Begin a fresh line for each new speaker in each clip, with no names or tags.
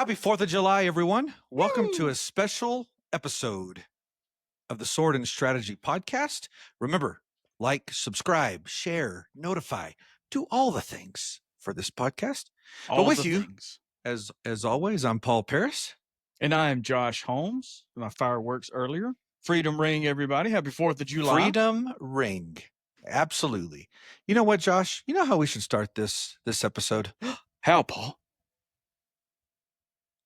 Happy 4th of July, everyone. Welcome to a special episode of the Sword and Strategy podcast. Remember, like, subscribe, share, notify, do all the things for this podcast.
All
with
the
you,
things.
As always, I'm Paul Paris.
And I am Josh Holmes. My fireworks earlier. Freedom ring, everybody. Happy 4th of July.
Freedom ring. Absolutely. You know what, Josh? You know how we should start this episode?
How, Paul?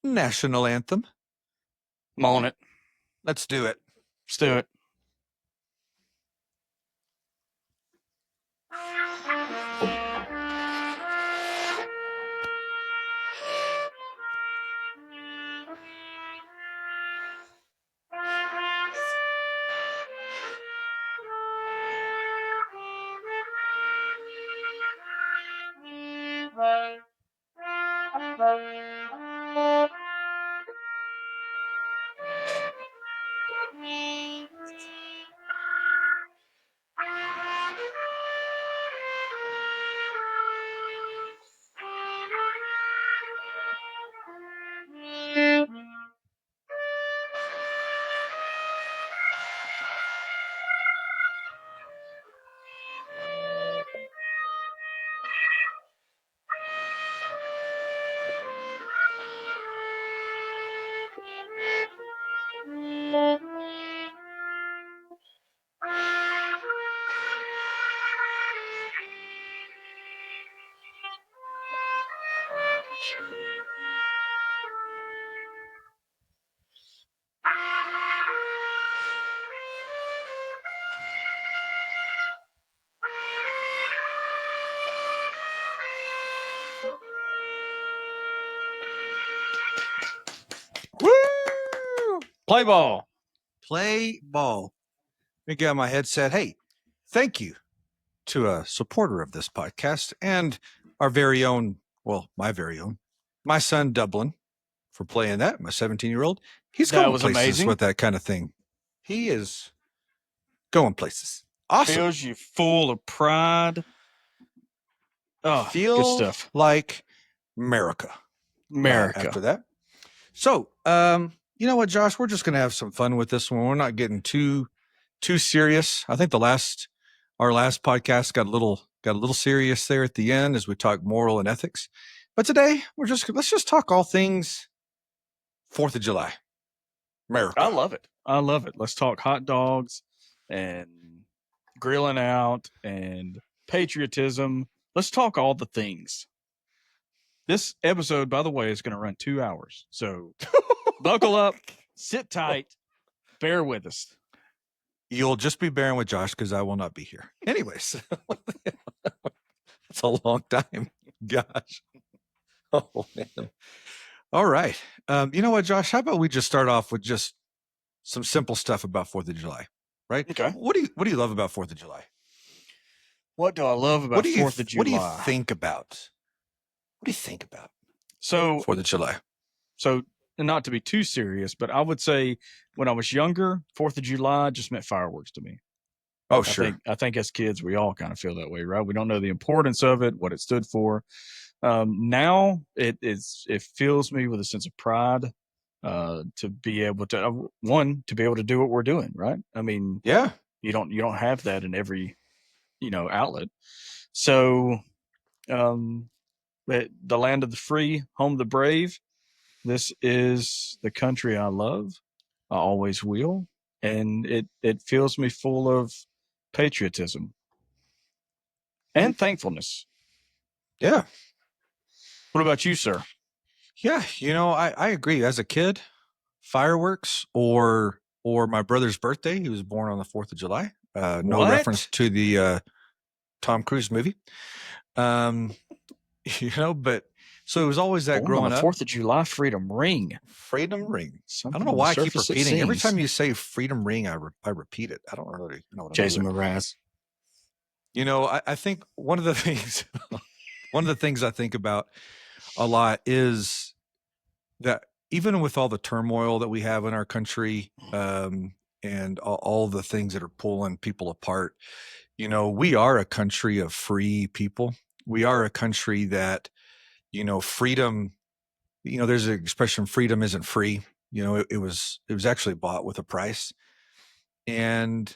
National anthem.
I'm on it.
Let's do it.
Let's do it.
Woo!
Play ball.
Play ball. I got my headset. Hey, thank you to a supporter of this podcast and our very own, well, my very own, my son Dublin, for playing that. My 17-year-old. He's
That
going
was
places
amazing.
with that kind of thing. He is going places. Awesome.
Feels you full of pride. Oh,
Feel
good stuff.
like Merica.
Merica.
After that. So, you know what, Josh? We're just going to have some fun with this one. We're not getting too serious. I think our last podcast got a little serious there at the end as we talk moral and ethics. But today let's just talk all things 4th of July. America.
I love it. I love it. Let's talk hot dogs and grilling out and patriotism. Let's talk all the things. This episode, by the way, is going to run 2 hours. So buckle up, sit tight, bear with us.
You'll just be bearing with Josh because I will not be here. Anyways, that's a long time. Gosh. Oh, man. All right. You know what, Josh? How about we just start off with just some simple stuff about 4th of July, right?
Okay.
What do you love about 4th of July?
What do I love about 4th of July?
What do you think about? What do you think about?
So
4th of July.
So, and not to be too serious, but I would say when I was younger, 4th of July just meant fireworks to me.
Oh, sure.
I think as kids, we all kind of feel that way, right? We don't know the importance of it, what it stood for. Now it fills me with a sense of pride to be able to to be able to do what we're doing, right? I mean,
yeah,
you don't have that in every outlet. So, the land of the free, home of the brave. This is the country I love. I always will, and it fills me full of patriotism and thankfulness.
Yeah.
What about you, sir?
Yeah, I agree. As a kid, fireworks or my brother's birthday. He was born on the 4th of July. No reference to the Tom Cruise movie. But so it was always that growing up.
4th of July Freedom Ring.
Freedom Ring. I don't know why I keep repeating. Every time you say Freedom Ring, I repeat it. I don't really know what
Jason Mraz.
I think one of the things I think about a lot is that even with all the turmoil that we have in our country, and all the things that are pulling people apart, we are a country of free people. We are a country that, freedom there's an expression, freedom isn't free. It was actually bought with a price. And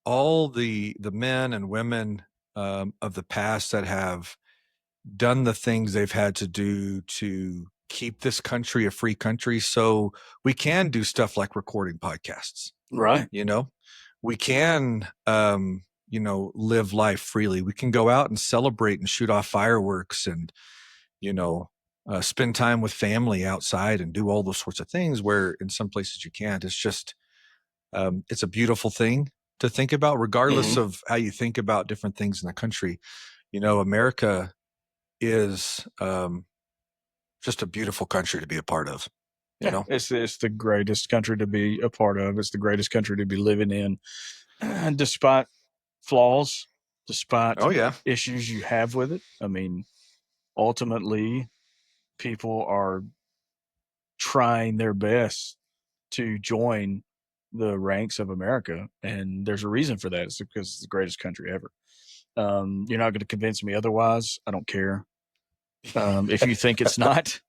all the men and women of the past that have done the things they've had to do to keep this country a free country, so we can do stuff like recording podcasts.
Right.
We can live life freely. We can go out and celebrate and shoot off fireworks and spend time with family outside and do all those sorts of things where in some places you can't. It's just it's a beautiful thing to think about, regardless of how you think about different things in the country. America is just a beautiful country to be a part of.
It's the greatest country to be a part of. It's the greatest country to be living in, despite flaws, despite
Oh yeah.
issues you have with it. I mean, ultimately, people are trying their best to join the ranks of America, and there's a reason for that. It's because it's the greatest country ever. You're not going to convince me otherwise. I don't care if you think it's not,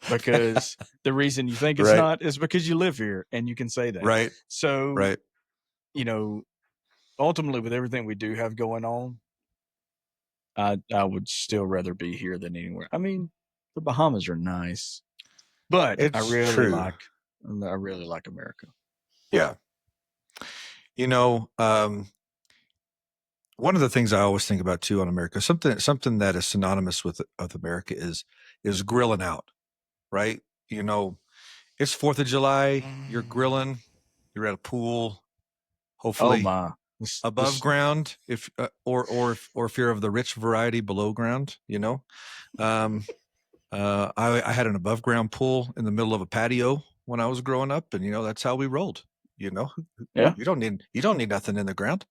because the reason you think it's
Right.
not is because you live here and you can say that.
Right.
So,
Right.
Ultimately, with everything we do have going on, I would still rather be here than anywhere. I mean, the Bahamas are nice, but
It's
I really
true.
like America.
Yeah. One of the things I always think about too on America, something that is synonymous with America is grilling out, right? It's 4th of July, you're grilling, you're at a pool, hopefully above ground, if or if you're of the rich variety, below ground. I had an above ground pool in the middle of a patio when I was growing up, and that's how we rolled.
Yeah.
You don't need nothing in the ground.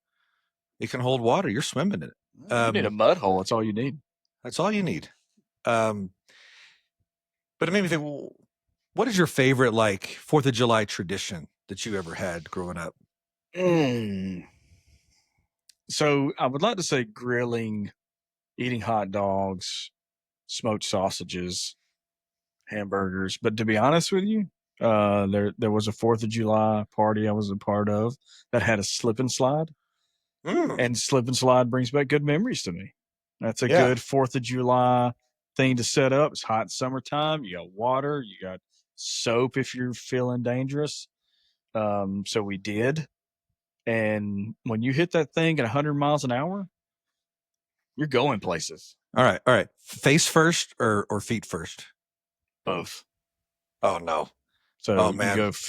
It can hold water. You're swimming in it.
You need a mud hole. That's all you need.
That's all you need. But it made me think, well, what is your favorite 4th of July tradition that you ever had growing up?
So I would like to say grilling, eating hot dogs, smoked sausages, hamburgers. But to be honest with you, there was a 4th of July party I was a part of that had a slip and slide. And slip and slide brings back good memories to me. That's a good 4th of July thing to set up. It's hot summertime. You got water. You got soap if you're feeling dangerous. So we did. And when you hit that thing at 100 miles an hour, you're going places.
All right. Face first or feet first?
Both.
Oh no.
So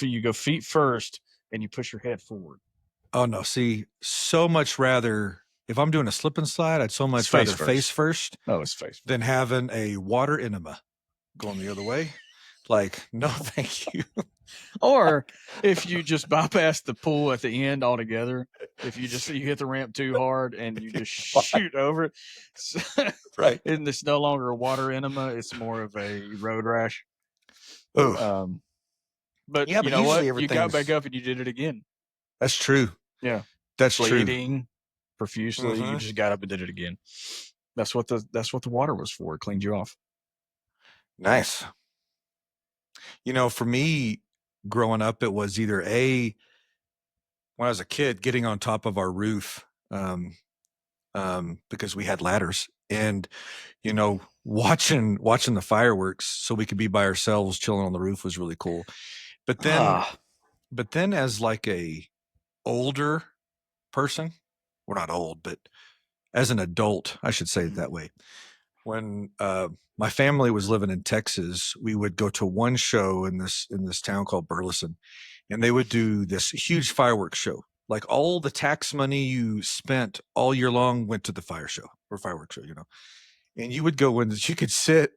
you go feet first and you push your head forward.
Oh no. See, so much rather, if I'm doing a slip and slide, I'd so much rather face first.
Oh, it's face first.
Than having a water enema going the other way. No, thank you.
Or if you just bypass the pool at the end altogether, if you hit the ramp too hard and you just shoot over it,
right?
And it's no longer a water enema; it's more of a road rash.
Oh,
but
yeah,
you know what? You got back up and you did it again.
That's true.
Yeah,
that's
bleeding profusely. You just got up and did it again. That's what the water was for. It cleaned you off.
Nice. For me, growing up, it was either when I was a kid, getting on top of our roof, because we had ladders, and watching the fireworks so we could be by ourselves chilling on the roof was really cool. But then as a older person, we're not old, but as an adult, I should say it that way. When my family was living in Texas, we would go to one show in this town called Burleson, and they would do this huge fireworks show. All the tax money you spent all year long went to the fireworks show, and you would go in, you could sit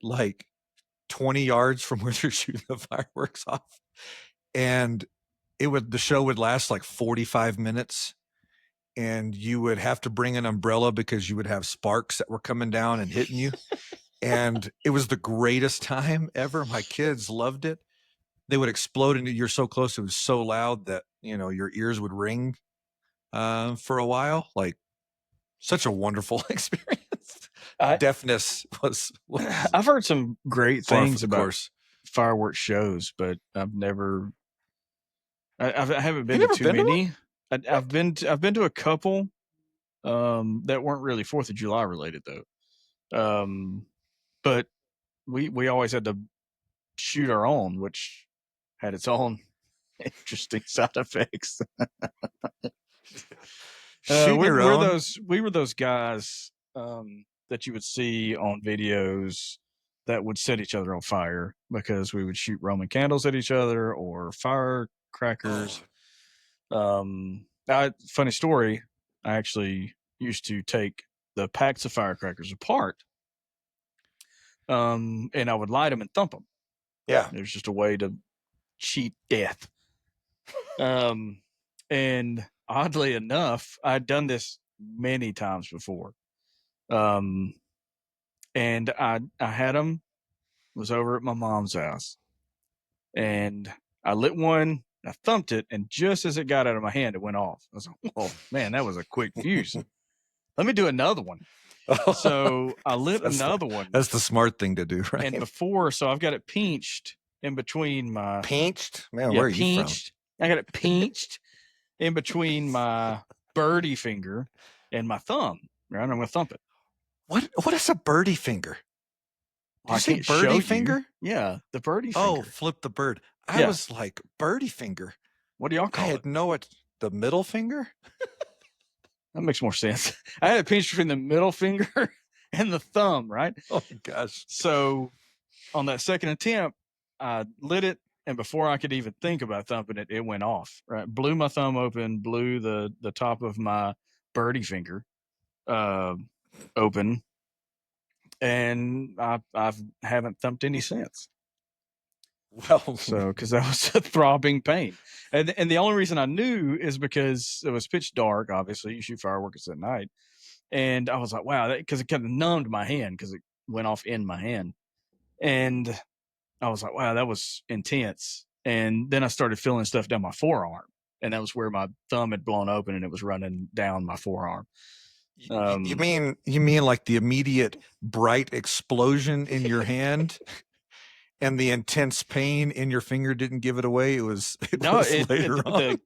20 yards from where they're shooting the fireworks off. And the show would last 45 minutes, and you would have to bring an umbrella because you would have sparks that were coming down and hitting you. And it was the greatest time ever. My kids loved it. They would explode into, you're so close. It was so loud that, your ears would ring for a while. Such a wonderful experience. Deafness was
I've heard some great things about fireworks shows, but I've never. I haven't been to
never
too
been to one?
many. I've been to a couple that weren't really 4th of July related though. But we always had to shoot our own, which had its own interesting side effects.
Shooting your own?
We were those guys that you would see on videos that would set each other on fire because we would shoot Roman candles at each other or firecrackers. Funny story. I actually used to take the packs of firecrackers apart, and I would light them and thump them.
Yeah.
It was just a way to cheat death. And oddly enough, I'd done this many times before. And I had them, was over at my mom's house, and I lit one, I thumped it, and just as it got out of my hand, it went off. I was like, "Oh man, that was a quick fuse. Let me do another one." So I lit another one.
That's the smart thing to do, right?
And so I've got it pinched in between my
Pinched? Man, where are you from?
I got it pinched in between my birdie finger and my thumb. Right, I'm gonna thump it.
What is a birdie finger? Did you say
can't show
birdie
you.
finger?
Yeah, the birdie finger.
Oh, flip the bird. I was like, birdie finger.
What do y'all
I
call it?
had no it. The middle finger?
That makes more sense. I had a pinch between the middle finger and the thumb, right?
Oh my gosh.
So on that second attempt, I lit it, and before I could even think about thumping it, it went off. Right, blew my thumb open, blew the top of my birdie finger open, and I haven't thumped any since.
Well,
so because that was a throbbing pain, and the only reason I knew is because it was pitch dark. Obviously, you shoot fireworks at night, and I was like, wow, because it kind of numbed my hand because it went off in my hand, and I was like, wow, that was intense. And then I started feeling stuff down my forearm, and that was where my thumb had blown open and it was running down my forearm.
you mean like the immediate bright explosion in your hand and the intense pain in your finger didn't give it away? It was later on.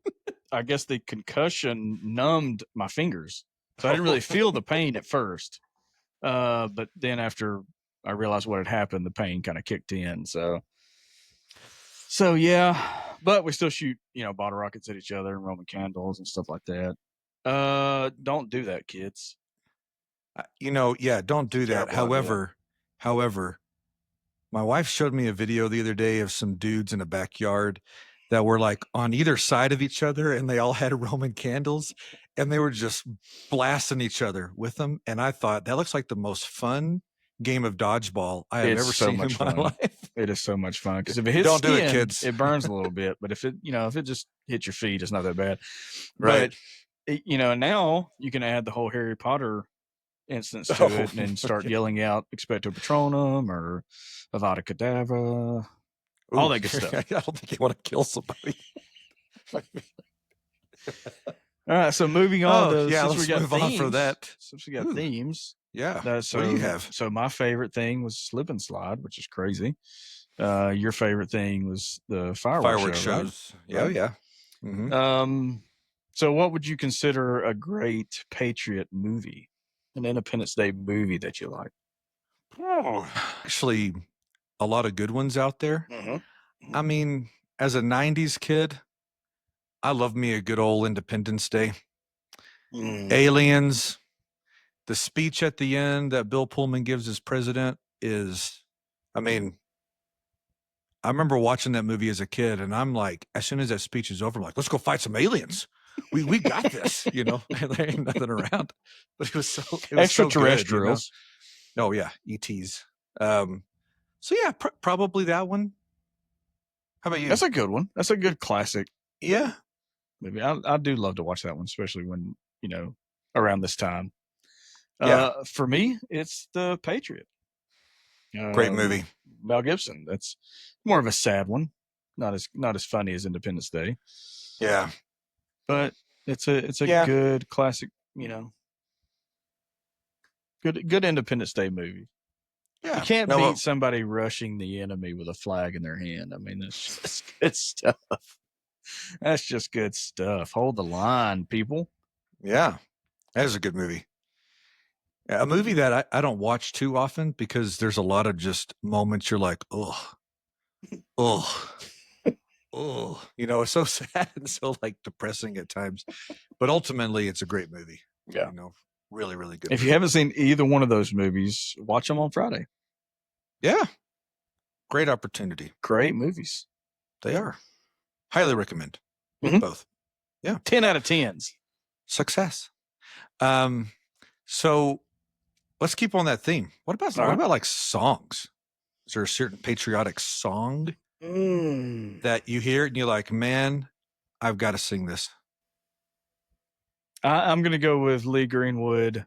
I guess the concussion numbed my fingers, so I didn't really feel the pain at first. But then after I realized what had happened, the pain kind of kicked in. So yeah, but we still shoot, bottle rockets at each other and Roman candles and stuff like that. Don't do that, kids.
Don't do that. However, my wife showed me a video the other day of some dudes in a backyard that were like on either side of each other, and they all had Roman candles, and they were just blasting each other with them. And I thought that looks like the most fun game of dodgeball I have ever seen in my life.
It is so much fun because if it hits
Don't
skin,
do it, kids.
It burns a little bit. But if it just hits your feet, it's not that bad.
Right.
But now you can add the whole Harry Potter instance to it and start yelling out Expecto Patronum or Avada Kedavra, all that good stuff.
I don't think you want to kill somebody.
All right, so moving on.
Let's move on for that.
Since we got themes,
yeah. What do you have?
So my favorite thing was slip and slide, which is crazy. Your favorite thing was the fireworks
shows.
Right?
Oh yeah. Mm-hmm.
So what would you consider a great Patriot movie? An Independence Day movie that you like?
Oh, actually, a lot of good ones out there.
Mm-hmm.
I mean, as a 90s kid, I love me a good old Independence Day. Aliens. The speech at the end that Bill Pullman gives as president is, I remember watching that movie as a kid, and I'm like, as soon as that speech is over, I'm like, let's go fight some aliens. We got this, there ain't nothing around. But it was
extraterrestrials.
So good, Oh yeah, ETs. So yeah, probably that one. How about you?
That's a good one. That's a good classic.
Yeah,
maybe I do love to watch that one, especially when around this time. For me, it's The Patriot.
Great movie.
Mel Gibson. That's more of a sad one. Not as funny as Independence Day.
Yeah.
But it's a good classic, good Independence Day movie.
Yeah.
You can't
No,
beat somebody rushing the enemy with a flag in their hand. I mean, that's just good stuff. That's just good stuff. Hold the line, people.
yeah, that is a good movie. A movie that I don't watch too often because there's a lot of just moments you're like, oh, oh, oh, it's so sad and so like depressing at times. But ultimately, it's a great movie.
Yeah.
Really, really good.
If
movie.
you haven't seen either one of those movies, watch them on Friday.
Yeah, great opportunity.
Great movies.
They are. Highly recommend
Mhm.
both. Yeah,
10 out of 10s.
Success. So let's keep on that theme. What
All right.
about like songs? Is there a certain patriotic song that you hear and you're like, man, I've got to sing this?
I'm going to go with Lee Greenwood.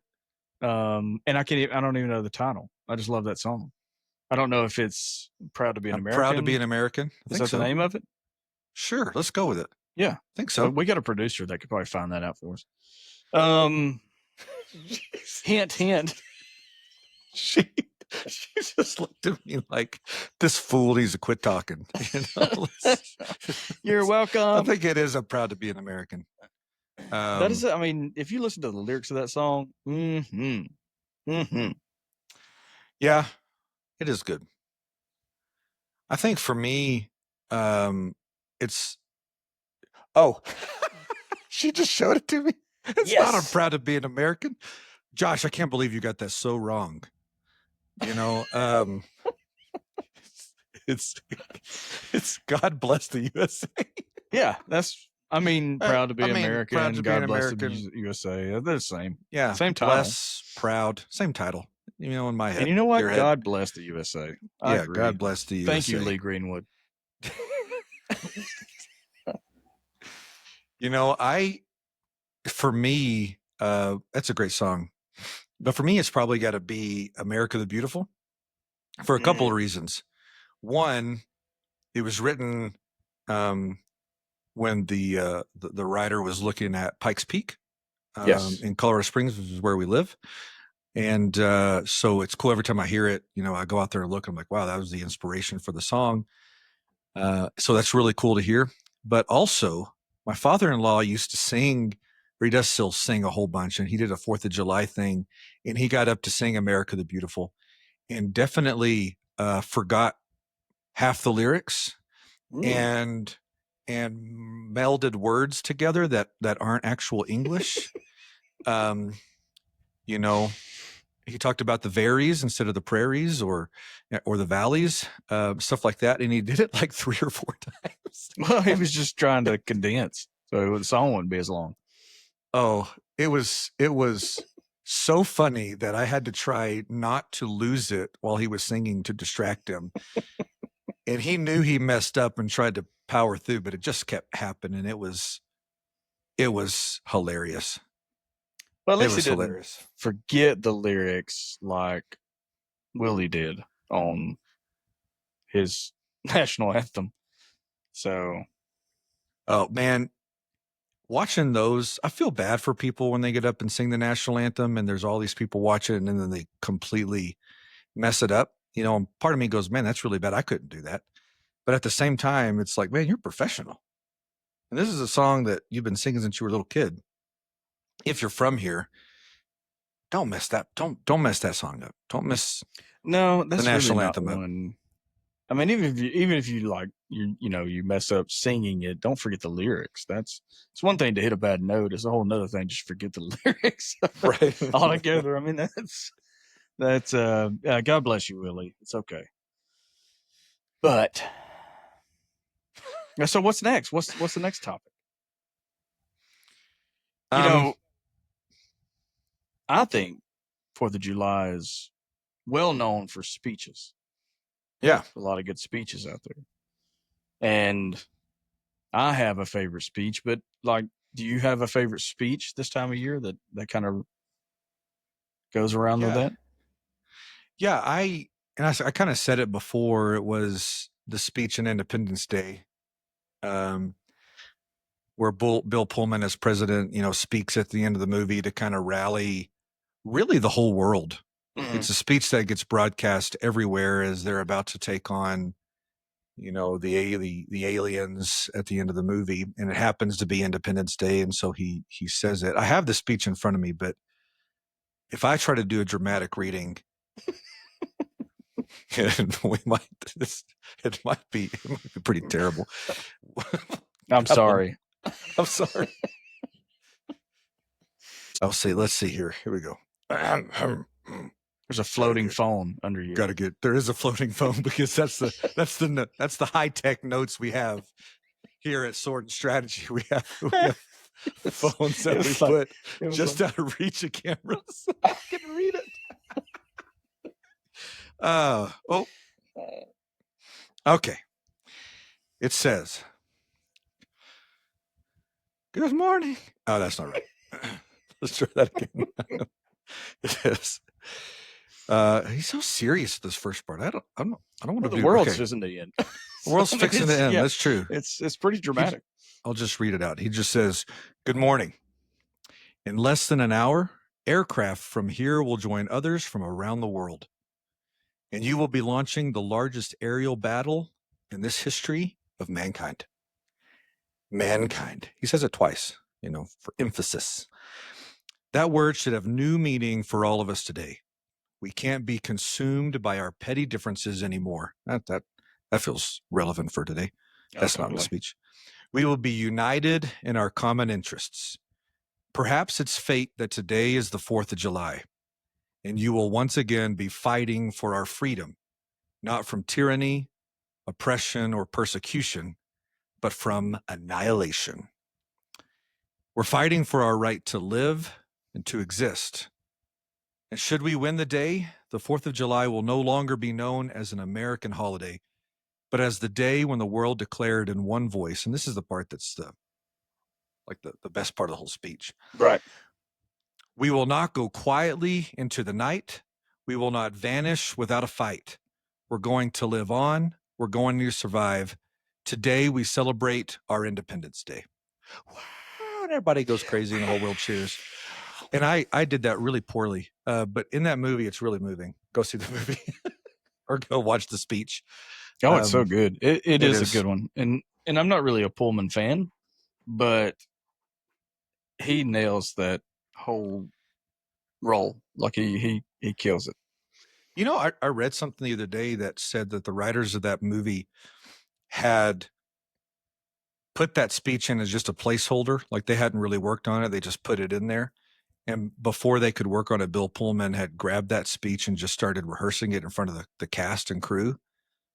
And I don't even know the title. I just love that song. I don't know if it's Proud to Be an
I'm
American.
proud to be an American. I
Is
think
that the name of it?
Sure, let's go with it.
Yeah.
I think so.
We got a producer that could probably find that out for us. Hint, hint.
She just looked at me like this fool needs to quit talking.
You're welcome.
I think it is. I'm proud to be an American.
That is, I mean, if you listen to the lyrics of that song,
yeah, it is good. I think for me, it's. Oh, she just showed it to me. It's not I'm proud to be an American. Josh, I can't believe you got that so wrong. It's God bless the USA.
Yeah, that's. I mean, proud to be American.
Proud to be
God
an
bless
American.
the USA. They're the same.
Yeah,
same title.
Bless, proud, same title. In my head.
And you know what? God bless the USA. I agree.
God bless the USA.
Thank you, Lee Greenwood.
For me, that's a great song. But for me, it's probably got to be America the Beautiful for a couple of reasons. One, it was written when the writer was looking at Pikes Peak in Colorado Springs, which is where we live. And so it's cool every time I hear it. I go out there and look. I'm like, wow, that was the inspiration for the song. So that's really cool to hear. But also, my father-in-law used to sing, or he does still sing a whole bunch, and he did a 4th of July thing, and he got up to sing America the Beautiful and definitely forgot half the lyrics and melded words together that aren't actual English. He talked about the varies instead of the prairies or the valleys, stuff like that. And he did it like 3 or 4 times.
Well, he was just trying to condense so the song wouldn't be as long.
Oh, it was so funny that I had to try not to lose it while he was singing to distract him. And he knew he messed up and tried to power through, but it just kept happening. It was hilarious.
Well, at least he didn't forget the lyrics like Willie did on his national anthem. So,
oh man, watching those, I feel bad for people when they get up and sing the national anthem and there's all these people watching and then they completely mess it up. And part of me goes, man, that's really bad. I couldn't do that. But at the same time, it's like, man, you're professional. And this is a song that you've been singing since you were a little kid. If you're from here, don't mess that. Don't mess that song up. Don't mess.
No, that's
the national
really
anthem
not
up.
one. I mean, even if you like you mess up singing it, don't forget the lyrics. It's one thing to hit a bad note. It's a whole nother thing just forget the lyrics
right
altogether. I mean, that's God bless you, Willie. It's okay. But so what's next? What's the next topic? I think 4th of July is well known for speeches.
Yeah.
A lot of good speeches out there. And I have a favorite speech, but like, do you have a favorite speech this time of year that kind of goes around with that?
Yeah, I kind of said it before. It was the speech on Independence Day, where Bill Pullman as president, speaks at the end of the movie to kind of rally really the whole world. It's a speech that gets broadcast everywhere as they're about to take on, the aliens at the end of the movie, and it happens to be Independence Day, and so he says it. I have the speech in front of me, but if I try to do a dramatic reading, it might be pretty terrible.
I'm sorry.
I'm sorry. I'll say, let's see here. Here we go.
There's a floating phone under you.
There is a floating phone because that's the high tech notes we have here at Sword and Strategy. We have phones that we put just out of reach of cameras.
I can read it.
Okay. It says, "Good morning." Oh, that's not right. Let's try that again. It is. He's so serious at this first part. I don't want to.
The world's just in the end.
The world's fixing to end. Yeah, that's true.
It's pretty dramatic.
I'll just read it out. He just says, "Good morning. In less than an hour, aircraft from here will join others from around the world, and you will be launching the largest aerial battle in this history of mankind." Mankind. He says it twice, for emphasis. That word should have new meaning for all of us today. We can't be consumed by our petty differences anymore. That feels relevant for today. That's not in the speech. We will be united in our common interests. Perhaps it's fate that today is the 4th of July, and you will once again be fighting for our freedom, not from tyranny, oppression, or persecution, but from annihilation. We're fighting for our right to live and to exist. And should we win the day, the 4th of July will no longer be known as an American holiday, but as the day when the world declared in one voice, and this is the part that's the best part of the whole speech.
Right.
We will not go quietly into the night. We will not vanish without a fight. We're going to live on. We're going to survive. Today, we celebrate our Independence Day. Wow. And everybody goes crazy and the whole world cheers. And I did that really poorly. But in that movie, it's really moving. Go see the movie or go watch the speech.
Oh, it's so good. It is a good one. And I'm not really a Pullman fan, but he nails that whole role. Like he kills it.
I read something the other day that said that the writers of that movie had put that speech in as just a placeholder. Like they hadn't really worked on it. They just put it in there. And before they could work on it, Bill Pullman had grabbed that speech and just started rehearsing it in front of the cast and crew,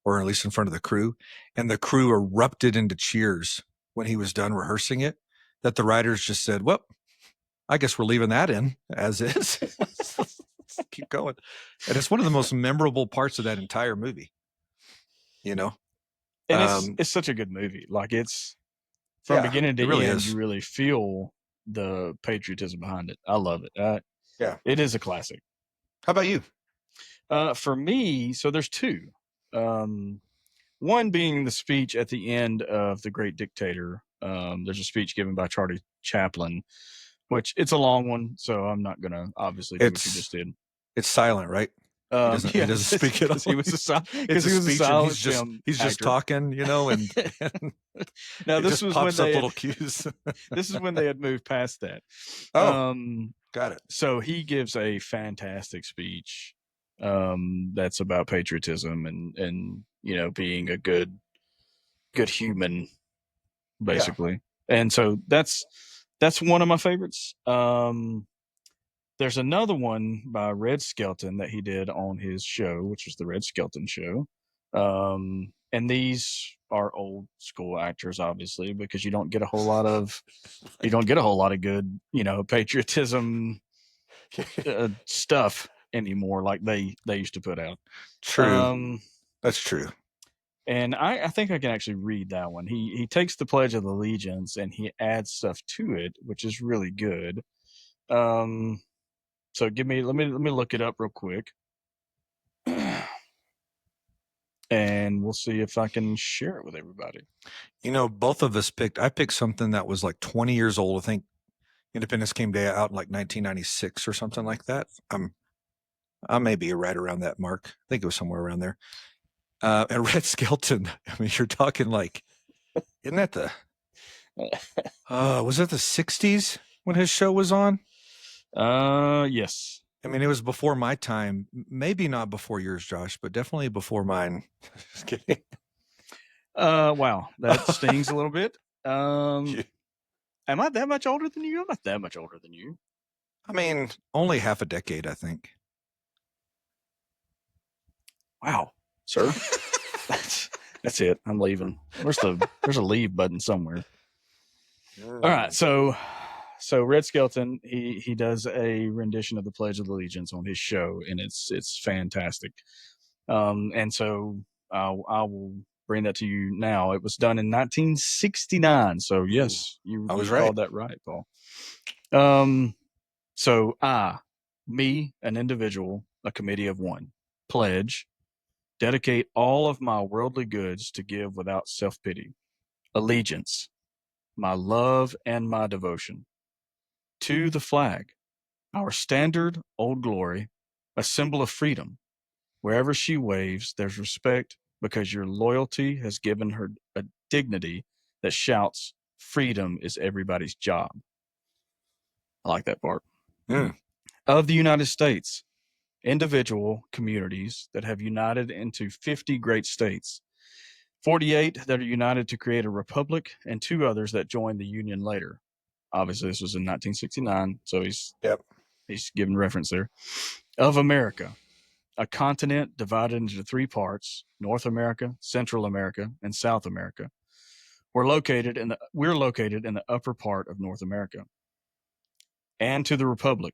or at least in front of the crew. And the crew erupted into cheers when he was done rehearsing it, that the writers just said, well, I guess we're leaving that in as is. Keep going. And it's one of the most memorable parts of that entire movie,
And it's such a good movie. Like it's from beginning to end, you really feel the patriotism behind it. I love it. It is a classic.
How about you?
For me, so there's two. One being the speech at the end of The Great Dictator. There's a speech given by Charlie Chaplin, which it's a long one, so I'm not gonna obviously do what you just did.
It's silent, right? He doesn't speak at all.
He was a silent
he's just talking, and
now this was when they
little cues.
This is when they had moved past that.
Got it.
So he gives a fantastic speech that's about patriotism and being a good human, basically. Yeah. And so that's one of my favorites. There's another one by Red Skelton that he did on his show, which was the Red Skelton Show. And these are old school actors, obviously, because you don't get a whole lot of good, patriotism stuff anymore like they used to put out.
True. That's true.
And I think I can actually read that one. He takes the Pledge of Allegiance and he adds stuff to it, which is really good. So let me look it up real quick. And we'll see if I can share it with everybody.
Both of us I picked something that was like 20 years old. I think Independence came out in like 1996 or something like that. I'm I may be right around that mark. I think it was somewhere around there. And Red Skelton. I mean, you're talking like, isn't that the? Was it the '60s when his show was on?
Yes.
I mean, it was before my time. Maybe not before yours, Josh, but definitely before mine. Just kidding.
Wow, that stings a little bit.
Yeah.
Am I that much older than you? I'm not that much older than you.
I mean, only half a decade, I think.
Wow, sir. That's it. I'm leaving. There's a leave button somewhere. All right, so Red Skelton he does a rendition of the Pledge of Allegiance on his show, and it's fantastic. And so I will bring that to you now. It was done in 1969. So yes,
I was
you
right.
called that right, Paul. So me, an individual, a committee of one, pledge, dedicate all of my worldly goods to give without self-pity, allegiance, my love and my devotion to the flag, our standard old glory, a symbol of freedom. Wherever she waves, there's respect because your loyalty has given her a dignity that shouts, freedom is everybody's job. I like that part.
Mm.
Of the United States, individual communities that have united into 50 great states, 48 that are united to create a republic, and 2 others that joined the Union later. Obviously, this was in 1969, so he's giving reference there. Of America, a continent divided into 3 parts: North America, Central America, and South America. We're located in the upper part of North America. And to the republic,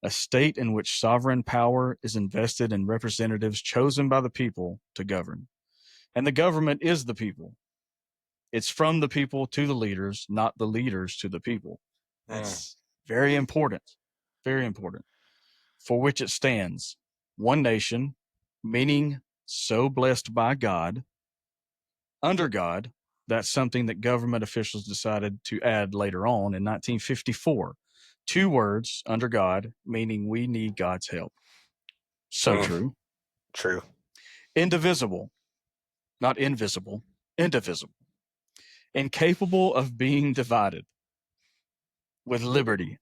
a state in which sovereign power is invested in representatives chosen by the people to govern. And the government is the people. It's from the people to the leaders, not the leaders to the people. That's very important. Very important. For which it stands, one nation, meaning so blessed by God, under God. That's something that government officials decided to add later on in 1954. 2 words, under God, meaning we need God's help. So true.
True.
Indivisible, not invisible, indivisible. Incapable of being divided. With liberty,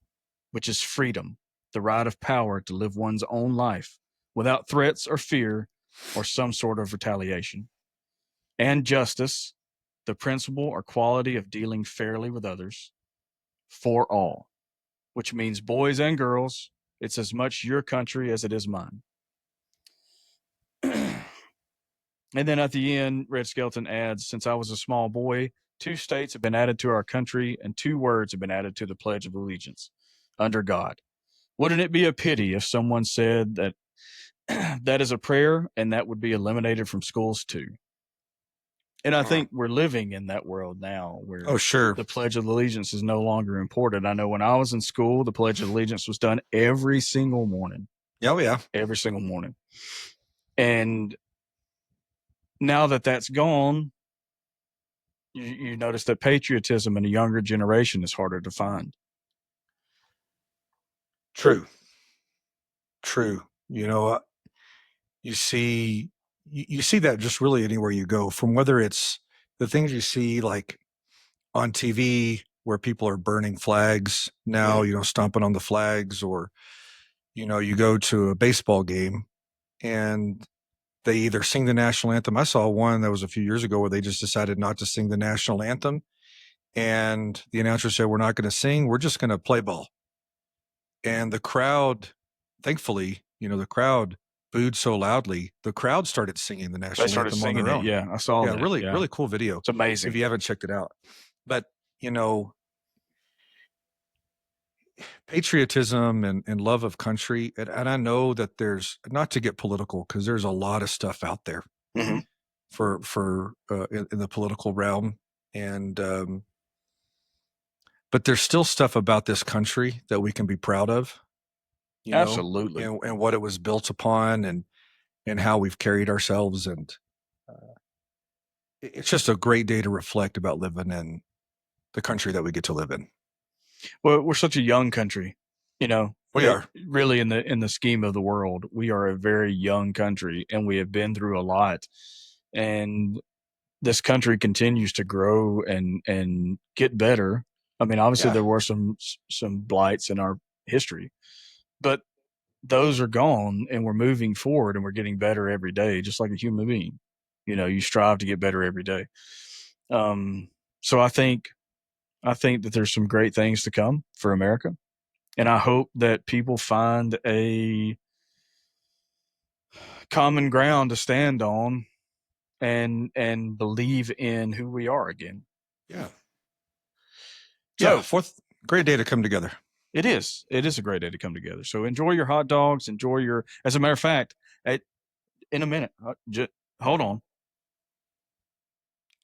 which is freedom, the right of power to live one's own life without threats or fear or some sort of retaliation. And justice, the principle or quality of dealing fairly with others for all, which means boys and girls, it's as much your country as it is mine. And then at the end, Red Skelton adds, since I was a small boy, 2 states have been added to our country and 2 words have been added to the Pledge of Allegiance, under God. Wouldn't it be a pity if someone said that that is a prayer and that would be eliminated from schools too? And I think we're living in that world now where the Pledge of Allegiance is no longer important. I know when I was in school, the Pledge of Allegiance was done every single morning.
Oh, yeah.
Every single morning. And now that that's gone, you notice that patriotism in a younger generation is harder to find.
True. You know, you see that just really anywhere you go, from whether it's the things you see like on TV where people are burning flags now, stomping on the flags, or, you go to a baseball game and they either sing the national anthem. I saw one that was a few years ago where they just decided not to sing the national anthem. And the announcer said, we're not going to sing. We're just going to play ball. And the crowd, thankfully, the crowd booed so loudly, the crowd started singing the national anthem on their own.
Yeah, I saw that.
Really cool video.
It's amazing.
If you haven't checked it out. But, patriotism and love of country. And I know that there's, not to get political, because there's a lot of stuff out there for in the political realm. And, but there's still stuff about this country that we can be proud of.
Absolutely.
And what it was built upon, and how we've carried ourselves. And it's just a great day to reflect about living in the country that we get to live in.
Well, we're such a young country,
We are.
Really in the scheme of the world. We are a very young country, and we have been through a lot. And this country continues to grow and get better. I mean, obviously
Yeah.
there were some blights in our history, but those are gone, and we're moving forward, and we're getting better every day, just like a human being. You know, you strive to get better every day. So I think that there's some great things to come for America, and I hope that people find a common ground to stand on and believe in who we are again.
Yeah.
So,
Yeah. Fourth, great day to come together.
It is a great day to come together. So enjoy your hot dogs. Enjoy your. As a matter of fact, in a minute, hold on.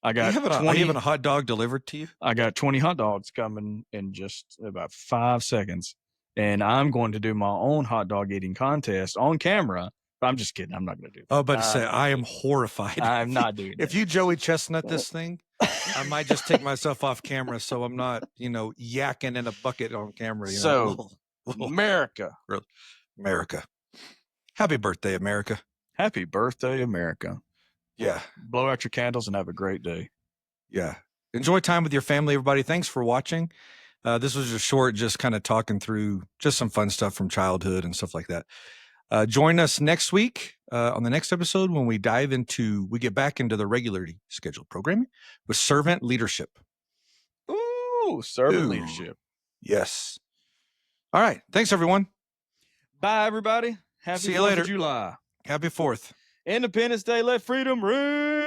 I got
Are you having a hot dog delivered to you?
I got 20 hot dogs coming in just about 5 seconds, and I'm going to do my own hot dog eating contest on camera. But I'm just kidding. I'm not going to do that.
Oh, but to say I am horrified.
I'm not doing that.
If you Joey Chestnut this thing, I might just take myself off camera so I'm not, yakking in a bucket on camera.
So, Merica.
America. Happy birthday, America.
Happy birthday, America.
Yeah.
Blow out your candles and have a great day.
Yeah. Enjoy time with your family, everybody. Thanks for watching. This was just short, just kind of talking through just some fun stuff from childhood and stuff like that. Join us next week on the next episode when we get back into the regularly scheduled programming with servant leadership.
Ooh, servant leadership.
Yes. All right. Thanks, everyone.
Bye, everybody. Happy
See you
4th
later.
of July.
Happy 4th.
Independence Day. Let freedom ring.